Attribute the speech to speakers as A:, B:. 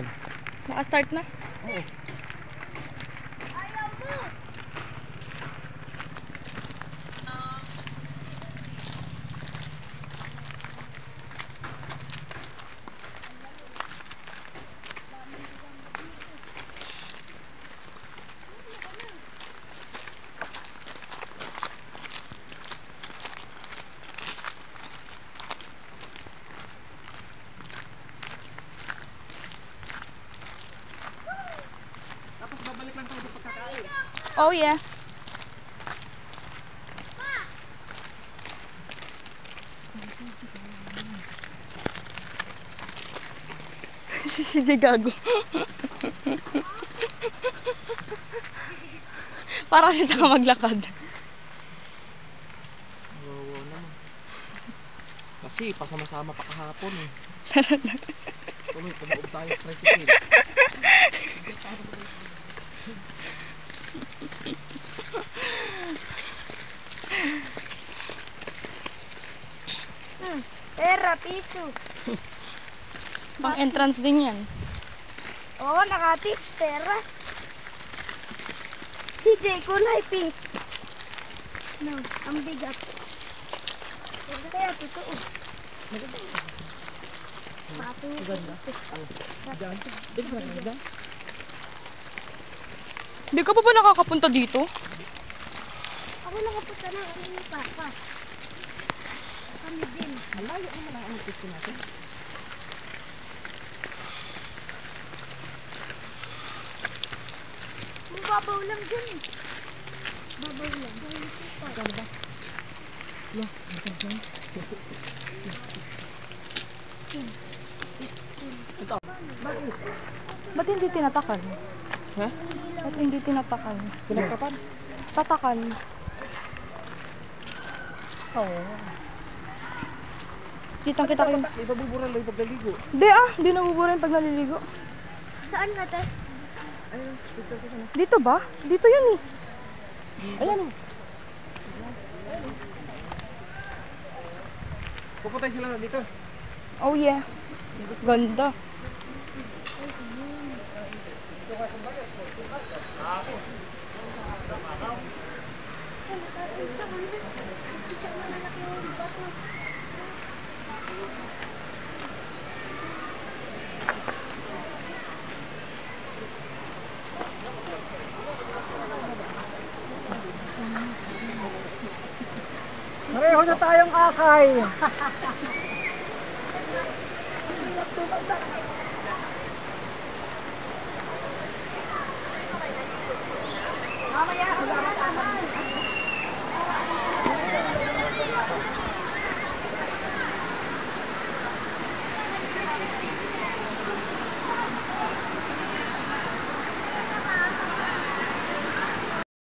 A: Okay na.
B: Naka-start na?
A: Oo. Tapos babalik lang tayo sa pagkakain.
B: Oh yeah. Si Jay gago. Para si tanga maglakad.
A: Oo naman. Kasi pasama-sama pa kahapon eh. Tuloy, tumaob tayo sa tricycle.
C: Pera, piso.
B: Pang entrance din yan.
C: Oo, nakatips, pera. Si Jay, kulay pink. No, ang bigat. Hindi kaya totoo. Pati niya.
A: Ganda. Diyan. Diyan.
B: Hindi ka pa ba nakakapunta dito?
C: Ako nakapunta na ang ni Papa. Kami din.
A: Malayo naman ang gusto natin.
C: Babaw lang dyan eh. Babaw lang.
A: Kano ba? Wala, magandang. Ito. Bakit?
B: Ba't hindi tinatakan?
A: Ha?
B: Ba't hindi tinatakan?
A: Pinagkapan?
B: Tatakan. Oo. Kitang-kita ko yung...
A: Di ba buburan lang yung paglaligo?
B: Hindi hindi nabubura yung pag naliligo.
C: Saan ka, te?
A: Ayun, dito ka na.
B: Dito ba? Dito yun eh.
A: Ayan o. Puputay sila dito.
B: Oh yeah. Ganda.
A: Pareho na tayong akay.